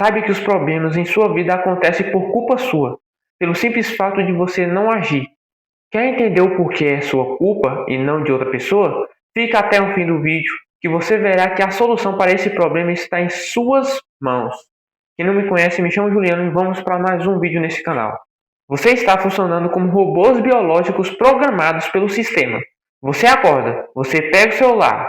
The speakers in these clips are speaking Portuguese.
Saiba que os problemas em sua vida acontecem por culpa sua, pelo simples fato de você não agir. Quer entender o porquê é sua culpa e não de outra pessoa? Fica até o fim do vídeo que você verá que a solução para esse problema está em suas mãos. Quem não me conhece, me chamo Juliano e vamos para mais um vídeo nesse canal. Você está funcionando como robôs biológicos programados pelo sistema. Você acorda, você pega o celular,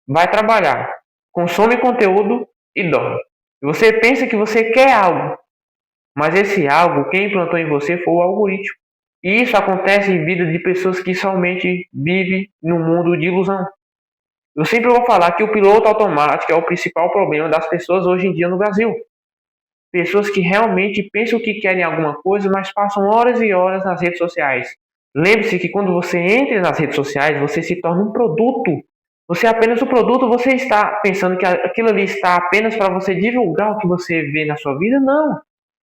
vai trabalhar, consome conteúdo e dorme. E você pensa que você quer algo, mas esse algo, quem implantou em você foi o algoritmo. E isso acontece em vida de pessoas que somente vivem no mundo de ilusão. Eu sempre vou falar que o piloto automático é o principal problema das pessoas hoje em dia no Brasil. Pessoas que realmente pensam que querem alguma coisa, mas passam horas e horas nas redes sociais. Lembre-se que quando você entra nas redes sociais, você se torna um produto. Você é apenas um produto, você está pensando que aquilo ali está apenas para você divulgar o que você vê na sua vida? Não.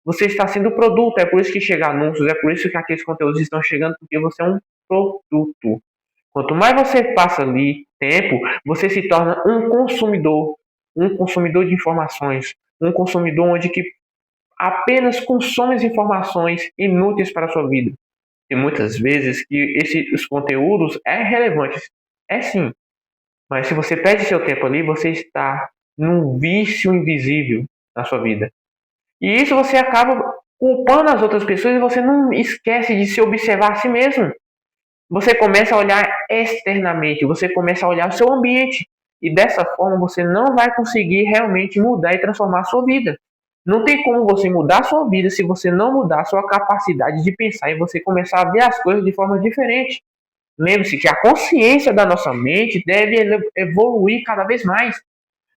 Você está sendo produto, é por isso que chegam anúncios, é por isso que aqueles conteúdos estão chegando, porque você é um produto. Quanto mais você passa ali tempo, você se torna um consumidor de informações, um consumidor onde que apenas consome as informações inúteis para a sua vida. E muitas vezes que esses conteúdos é relevantes, é sim, mas se você perde seu tempo ali, você está num vício invisível na sua vida. E isso você acaba culpando as outras pessoas e você não esquece de se observar a si mesmo. Você começa a olhar externamente, você começa a olhar o seu ambiente. E dessa forma você não vai conseguir realmente mudar e transformar a sua vida. Não tem como você mudar a sua vida se você não mudar a sua capacidade de pensar e você começar a ver as coisas de forma diferente. Lembre-se que a consciência da nossa mente deve evoluir cada vez mais.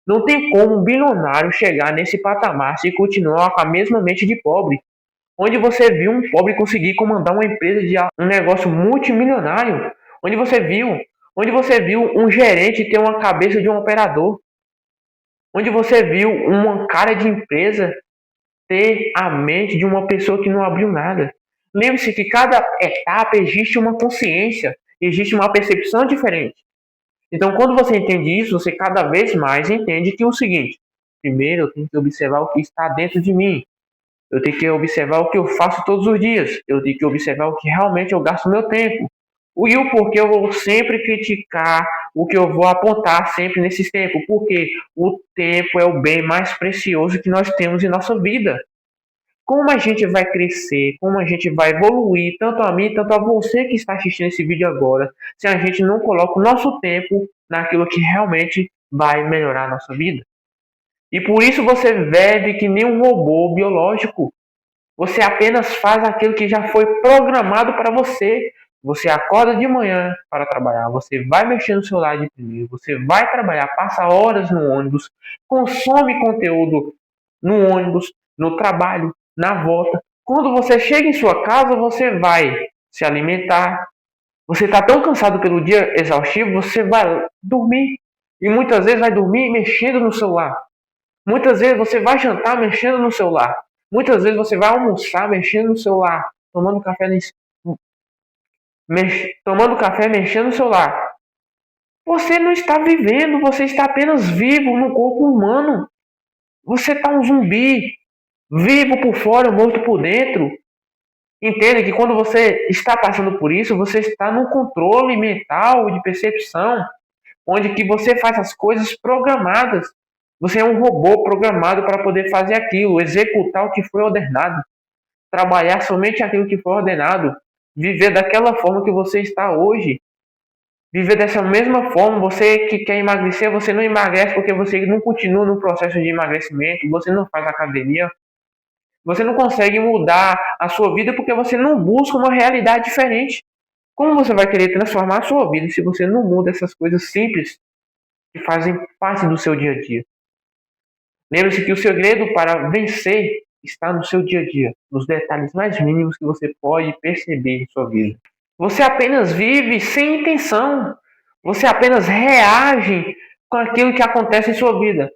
Não tem como um bilionário chegar nesse patamar se continuar com a mesma mente de pobre. Onde você viu um pobre conseguir comandar uma empresa de um negócio multimilionário? Onde você viu um gerente ter uma cabeça de um operador? Onde você viu uma cara de empresa ter a mente de uma pessoa que não abriu nada? Lembre-se que cada etapa existe uma consciência, existe uma percepção diferente. Então, quando você entende isso, você cada vez mais entende que é o seguinte: primeiro, eu tenho que observar o que está dentro de mim. Eu tenho que observar o que eu faço todos os dias. Eu tenho que observar o que realmente eu gasto meu tempo. E o porquê eu vou sempre criticar, o que eu vou apontar sempre nesses tempos. Porque o tempo é o bem mais precioso que nós temos em nossa vida. Como a gente vai crescer, como a gente vai evoluir, tanto a mim, tanto a você que está assistindo esse vídeo agora, se a gente não coloca o nosso tempo naquilo que realmente vai melhorar a nossa vida. E por isso você vive que nem um robô biológico. Você apenas faz aquilo que já foi programado para você. Você acorda de manhã para trabalhar, você vai mexer no celular de primeiro, você vai trabalhar, passa horas no ônibus, consome conteúdo no ônibus, no trabalho, na volta. Quando você chega em sua casa, você vai se alimentar. Você está tão cansado pelo dia exaustivo, você vai dormir. E muitas vezes vai dormir mexendo no celular. Muitas vezes você vai jantar mexendo no celular. Muitas vezes você vai almoçar mexendo no celular, tomando café mexendo no celular. Você não está vivendo, você está apenas vivo no corpo humano. Você está um zumbi, vivo por fora, morto por dentro. Entenda que quando você está passando por isso, você está no controle mental de percepção, onde que você faz as coisas programadas. Você é um robô programado para poder fazer aquilo, executar o que foi ordenado, trabalhar somente aquilo que foi ordenado, viver daquela forma que você está hoje. Viver dessa mesma forma, você que quer emagrecer, você não emagrece porque você não continua no processo de emagrecimento, você não faz academia, você não consegue mudar a sua vida porque você não busca uma realidade diferente. Como você vai querer transformar a sua vida se você não muda essas coisas simples que fazem parte do seu dia a dia? Lembre-se que o segredo para vencer está no seu dia a dia, nos detalhes mais mínimos que você pode perceber em sua vida. Você apenas vive sem intenção. Você apenas reage com aquilo que acontece em sua vida.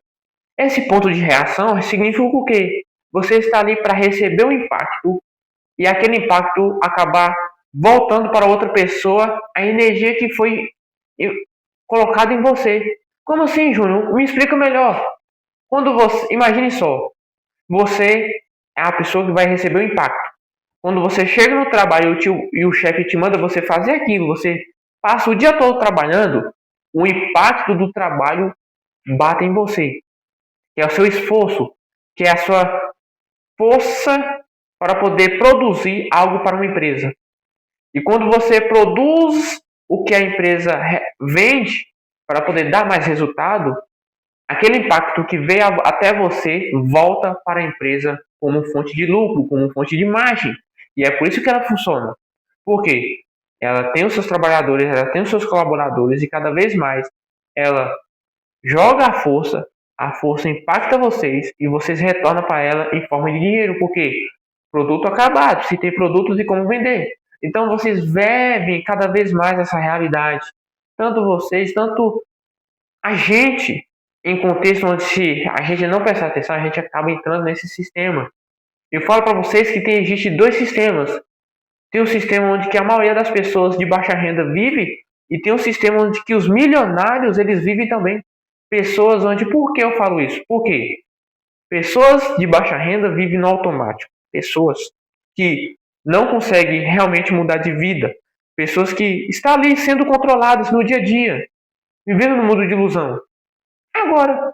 Esse ponto de reação significa o quê? Você está ali para receber o impacto e aquele impacto acabar voltando para outra pessoa a energia que foi colocada em você. Como assim, Júnior? Me explica melhor. Quando você, imagine só, você é a pessoa que vai receber o impacto. Quando você chega no trabalho e o chefe te manda você fazer aquilo, você passa o dia todo trabalhando, o impacto do trabalho bate em você, que é o seu esforço, que é a sua força para poder produzir algo para uma empresa. E quando você produz o que a empresa vende para poder dar mais resultado, aquele impacto que veio até você volta para a empresa como fonte de lucro, como fonte de margem. E é por isso que ela funciona. Por quê? Ela tem os seus trabalhadores, ela tem os seus colaboradores e cada vez mais ela joga a força impacta vocês e vocês retornam para ela em forma de dinheiro, porque produto acabado, se tem produtos e como vender. Então vocês vivem cada vez mais essa realidade. Tanto vocês, tanto a gente, em contexto onde se a gente não prestar atenção, a gente acaba entrando nesse sistema. Eu falo para vocês que existe dois sistemas. Tem um sistema onde que a maioria das pessoas de baixa renda vive e tem um sistema onde que os milionários eles vivem também. Pessoas onde, por que eu falo isso? Por quê? Pessoas de baixa renda vivem no automático. Pessoas que não conseguem realmente mudar de vida. Pessoas que estão ali sendo controladas no dia a dia, vivendo no mundo de ilusão. Agora,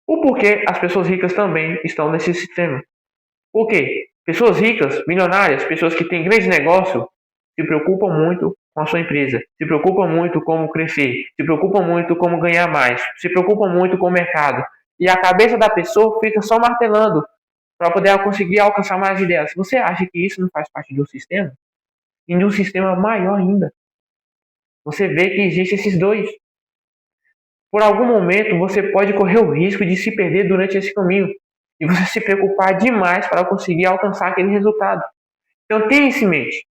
o porquê as pessoas ricas também estão nesse sistema? Por quê? Pessoas ricas, milionárias, pessoas que têm grande negócio, se preocupam muito com a sua empresa, se preocupam muito como crescer, se preocupam muito como ganhar mais, se preocupam muito com o mercado. E a cabeça da pessoa fica só martelando para poder conseguir alcançar mais ideias. Você acha que isso não faz parte de um sistema? E de um sistema maior ainda. Você vê que existem esses dois. Por algum momento você pode correr o risco de se perder durante esse caminho e você se preocupar demais para conseguir alcançar aquele resultado. Então tenha isso em mente.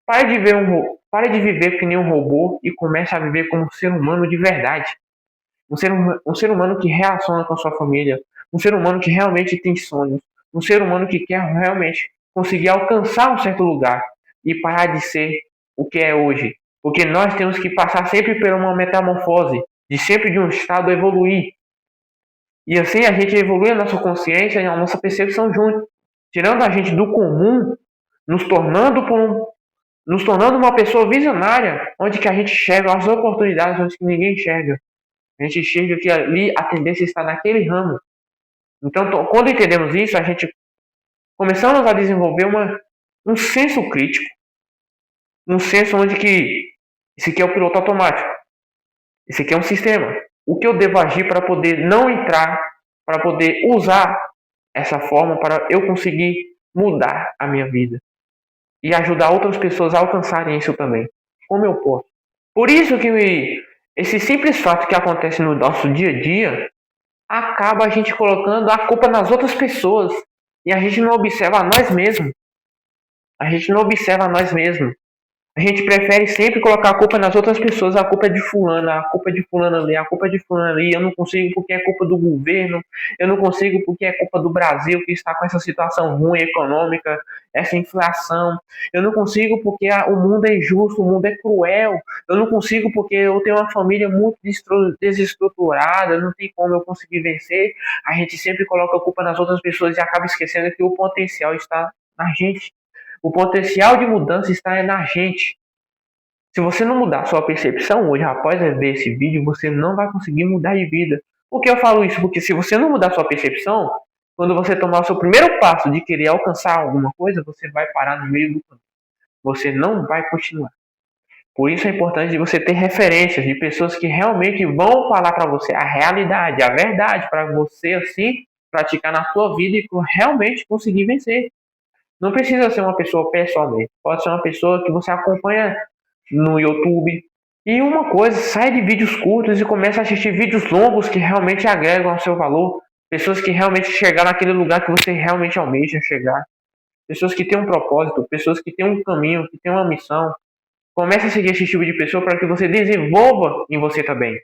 Pare de viver que nem um robô e comece a viver como um ser humano de verdade. Um ser humano que relaciona com a sua família, um ser humano que realmente tem sonhos, um ser humano que quer realmente conseguir alcançar um certo lugar e parar de ser o que é hoje. Porque nós temos que passar sempre por uma metamorfose, de sempre de um estado evoluir. E assim a gente evolui a nossa consciência e a nossa percepção junto, tirando a gente do comum, nos tornando nos tornando uma pessoa visionária, onde que a gente enxerga as oportunidades onde que ninguém enxerga. A gente enxerga que ali a tendência está naquele ramo. Então, quando entendemos isso, a gente começamos a desenvolver um senso crítico, um senso onde que esse aqui é o piloto automático, esse aqui é um sistema. O que eu devo agir para poder não entrar, para poder usar essa forma para eu conseguir mudar a minha vida e ajudar outras pessoas a alcançarem isso também. Como eu posso? Por isso que esse simples fato que acontece no nosso dia a dia acaba a gente colocando a culpa nas outras pessoas e a gente não observa a nós mesmos. A gente não observa a nós mesmos. A gente prefere sempre colocar a culpa nas outras pessoas. A culpa é de fulano, a culpa é de fulano ali, a culpa é de fulano ali. Eu não consigo porque é culpa do governo. Eu não consigo porque é culpa do Brasil que está com essa situação ruim econômica, essa inflação. Eu não consigo porque o mundo é injusto, o mundo é cruel. Eu não consigo porque eu tenho uma família muito desestruturada, não tem como eu conseguir vencer. A gente sempre coloca a culpa nas outras pessoas e acaba esquecendo que o potencial está na gente. O potencial de mudança está na gente. Se você não mudar sua percepção hoje, após ver esse vídeo, você não vai conseguir mudar de vida. Por que eu falo isso? Porque se você não mudar sua percepção, quando você tomar o seu primeiro passo de querer alcançar alguma coisa, você vai parar no meio do caminho. Você não vai continuar. Por isso é importante você ter referências de pessoas que realmente vão falar para você a realidade, a verdade, para você assim praticar na sua vida e realmente conseguir vencer. Não precisa ser uma pessoa pessoalmente, pode ser uma pessoa que você acompanha no YouTube. E uma coisa, sai de vídeos curtos e começa a assistir vídeos longos que realmente agregam ao seu valor. Pessoas que realmente chegaram naquele lugar que você realmente almeja chegar. Pessoas que têm um propósito, pessoas que têm um caminho, que têm uma missão. Comece a seguir esse tipo de pessoa para que você desenvolva em você também.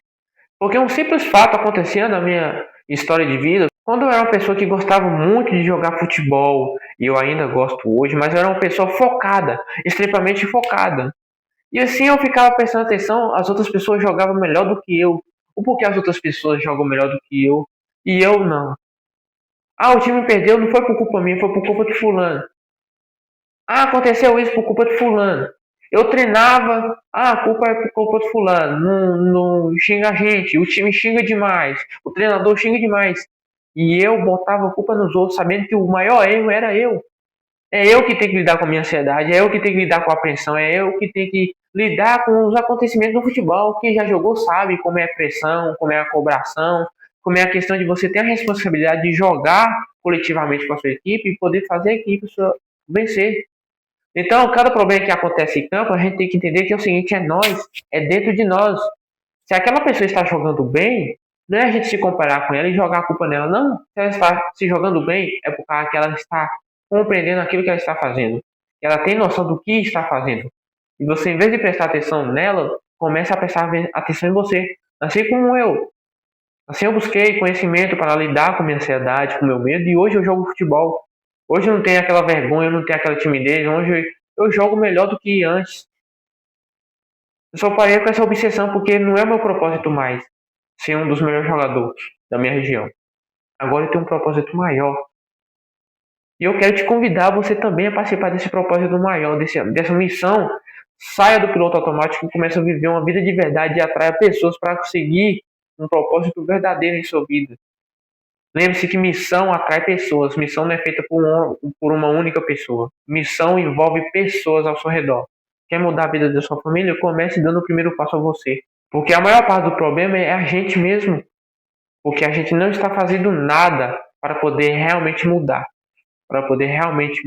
Porque um simples fato acontecia na minha história de vida. Quando eu era uma pessoa que gostava muito de jogar futebol, e eu ainda gosto hoje, mas eu era uma pessoa focada, extremamente focada. E assim eu ficava prestando atenção, as outras pessoas jogavam melhor do que eu. O porquê as outras pessoas jogam melhor do que eu e eu não. Ah, o time perdeu, não foi por culpa minha, foi por culpa de fulano. Ah, aconteceu isso por culpa de fulano. Eu treinava, a culpa é por culpa de fulano. Não xinga a gente, o time xinga demais, o treinador xinga demais. E eu botava a culpa nos outros, sabendo que o maior erro era eu. É eu que tenho que lidar com a minha ansiedade, é eu que tenho que lidar com a pressão, é eu que tenho que lidar com os acontecimentos do futebol. Quem já jogou sabe como é a pressão, como é a cobração, como é a questão de você ter a responsabilidade de jogar coletivamente com a sua equipe e poder fazer a equipe vencer. Então, cada problema que acontece em campo, a gente tem que entender que é o seguinte, é nós, é dentro de nós. Se aquela pessoa está jogando bem, não é a gente se comparar com ela e jogar a culpa nela, não. Se ela está se jogando bem, é porque ela está compreendendo aquilo que ela está fazendo. Ela tem noção do que está fazendo. E você, em vez de prestar atenção nela, começa a prestar atenção em você. Assim como eu. Assim eu busquei conhecimento para lidar com minha ansiedade, com meu medo, e hoje eu jogo futebol. Hoje eu não tenho aquela vergonha, eu não tenho aquela timidez, hoje eu jogo melhor do que antes. Eu só parei com essa obsessão porque não é meu propósito mais ser um dos melhores jogadores da minha região. Agora eu tenho um propósito maior. E eu quero te convidar você também a participar desse propósito maior, dessa missão. Saia do piloto automático e comece a viver uma vida de verdade e atraia pessoas para conseguir um propósito verdadeiro em sua vida. Lembre-se que missão atrai pessoas. Missão não é feita por uma única pessoa. Missão envolve pessoas ao seu redor. Quer mudar a vida da sua família? Comece dando o primeiro passo a você. Porque a maior parte do problema é a gente mesmo. Porque a gente não está fazendo nada para poder realmente mudar. Para poder realmente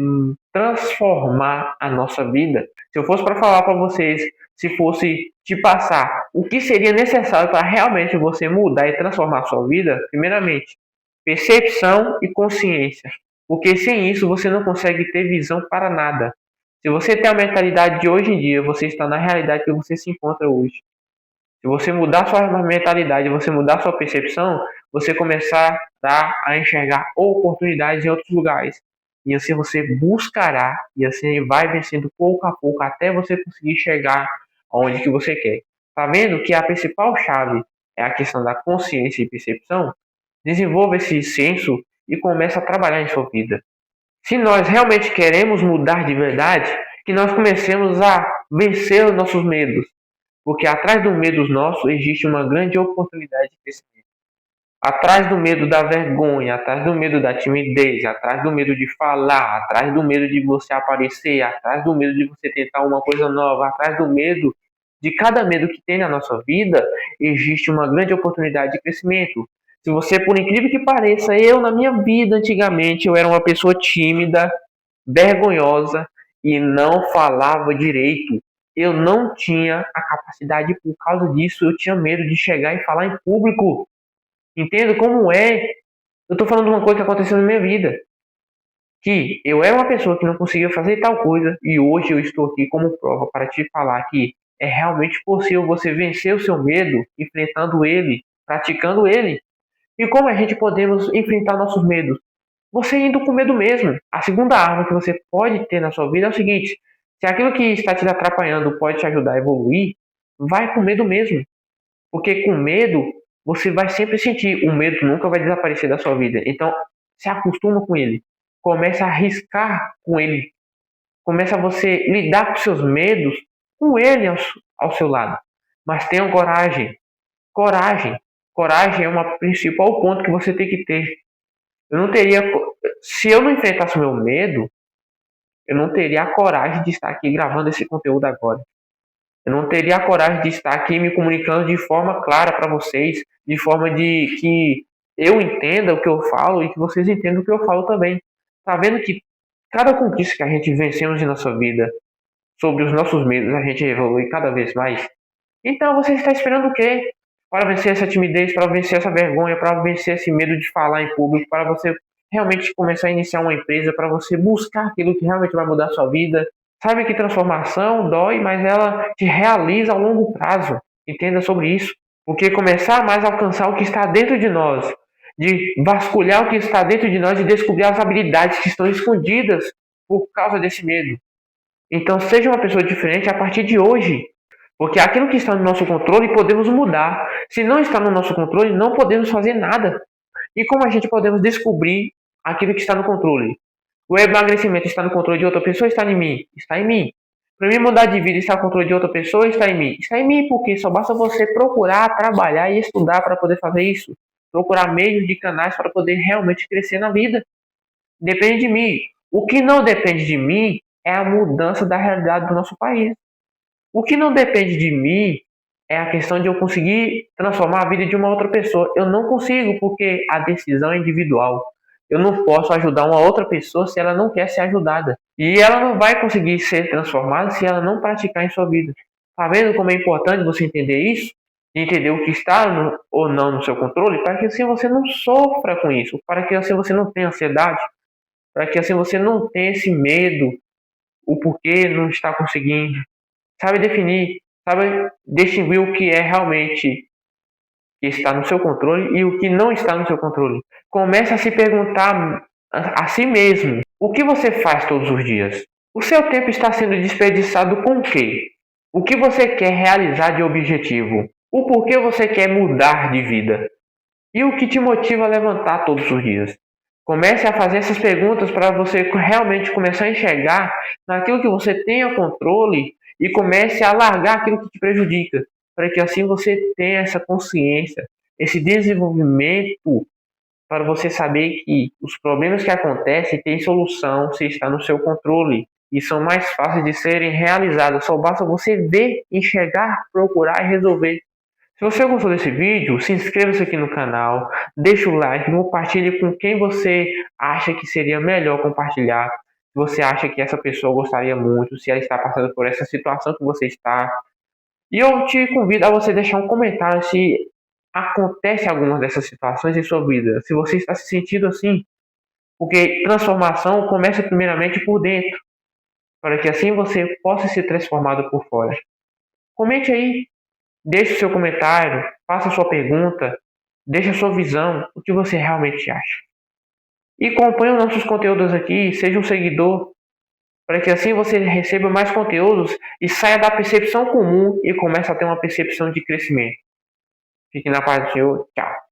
transformar a nossa vida. Se eu fosse para falar para vocês, se fosse te passar o que seria necessário para realmente você mudar e transformar a sua vida, primeiramente, percepção e consciência. Porque sem isso você não consegue ter visão para nada. Se você tem a mentalidade de hoje em dia, você está na realidade que você se encontra hoje. Se você mudar sua mentalidade, você mudar sua percepção, você começar a enxergar oportunidades em outros lugares. E assim você buscará, e assim vai vencendo pouco a pouco até você conseguir chegar aonde que você quer. Tá vendo que a principal chave é a questão da consciência e percepção? Desenvolva esse senso e comece a trabalhar em sua vida. Se nós realmente queremos mudar de verdade, que nós comecemos a vencer os nossos medos, porque atrás do medo nosso existe uma grande oportunidade de crescimento. Atrás do medo da vergonha, atrás do medo da timidez, atrás do medo de falar, atrás do medo de você aparecer, atrás do medo de você tentar uma coisa nova, atrás do medo de cada medo que tem na nossa vida, existe uma grande oportunidade de crescimento. Se você, por incrível que pareça, eu na minha vida antigamente eu era uma pessoa tímida, vergonhosa e não falava direito. Eu não tinha a capacidade, por causa disso, eu tinha medo de chegar e falar em público. Entenda como é. Eu estou falando de uma coisa que aconteceu na minha vida. Que eu era uma pessoa que não conseguia fazer tal coisa e hoje eu estou aqui como prova para te falar que é realmente possível você vencer o seu medo enfrentando ele, praticando ele. E como a gente podemos enfrentar nossos medos? Você indo com medo mesmo. A segunda arma que você pode ter na sua vida é o seguinte: se aquilo que está te atrapalhando pode te ajudar a evoluir, vai com medo mesmo. Porque com medo, você vai sempre sentir. O medo nunca vai desaparecer da sua vida. Então, se acostuma com ele. Começa a arriscar com ele. Começa a você lidar com seus medos com ele ao seu lado. Mas tenha coragem. Coragem. Coragem é o principal ponto que você tem que ter. Eu não teria. Se eu não enfrentasse o meu medo, eu não teria a coragem de estar aqui gravando esse conteúdo agora. Eu não teria a coragem de estar aqui me comunicando de forma clara para vocês, de forma de que eu entenda o que eu falo e que vocês entendam o que eu falo também. Tá vendo que cada conquista que a gente vencemos em nossa vida, sobre os nossos medos, a gente evolui cada vez mais. Então você está esperando o quê? Para vencer essa timidez, para vencer essa vergonha, para vencer esse medo de falar em público, para você realmente começar a iniciar uma empresa, para você buscar aquilo que realmente vai mudar a sua vida. Sabe que transformação dói, mas ela te realiza a longo prazo. Entenda sobre isso. Porque começar mais a alcançar o que está dentro de nós, de vasculhar o que está dentro de nós e descobrir as habilidades que estão escondidas por causa desse medo. Então seja uma pessoa diferente a partir de hoje. Porque aquilo que está no nosso controle podemos mudar. Se não está no nosso controle, não podemos fazer nada. E como a gente podemos descobrir aquilo que está no controle. O emagrecimento está no controle de outra pessoa, está em mim? Está em mim. Para mim mudar de vida está no controle de outra pessoa, está em mim? Está em mim, porque só basta você procurar, trabalhar e estudar para poder fazer isso. Procurar meios de canais para poder realmente crescer na vida. Depende de mim. O que não depende de mim é a mudança da realidade do nosso país. O que não depende de mim é a questão de eu conseguir transformar a vida de uma outra pessoa. Eu não consigo, porque a decisão é individual. Eu não posso ajudar uma outra pessoa se ela não quer ser ajudada. E ela não vai conseguir ser transformada se ela não praticar em sua vida. Tá vendo como é importante você entender isso? Entender o que está ou não no seu controle, para que assim você não sofra com isso, para que assim você não tenha ansiedade, para que assim você não tenha esse medo, o porquê não está conseguindo. Sabe definir, sabe distinguir o que é realmente que está no seu controle e o que não está no seu controle. Comece a se perguntar a si mesmo: o que você faz todos os dias? O seu tempo está sendo desperdiçado com o quê? O que você quer realizar de objetivo? O porquê você quer mudar de vida? E o que te motiva a levantar todos os dias? Comece a fazer essas perguntas para você realmente começar a enxergar naquilo que você tenha controle e comece a largar aquilo que te prejudica, para que assim você tenha essa consciência, esse desenvolvimento para você saber que os problemas que acontecem têm solução se está no seu controle e são mais fáceis de serem realizados. Só basta você ver, enxergar, procurar e resolver. Se você gostou desse vídeo, se inscreva-se aqui no canal, deixa o like, compartilhe com quem você acha que seria melhor compartilhar. Se você acha que essa pessoa gostaria muito, se ela está passando por essa situação que você está. E eu te convido a você deixar um comentário se acontece alguma dessas situações em sua vida. Se você está se sentindo assim, porque transformação começa primeiramente por dentro, para que assim você possa ser transformado por fora. Comente aí. Deixe o seu comentário, faça a sua pergunta, deixe a sua visão, o que você realmente acha. E acompanhe os nossos conteúdos aqui, seja um seguidor, para que assim você receba mais conteúdos e saia da percepção comum e comece a ter uma percepção de crescimento. Fique na paz do Senhor. Tchau.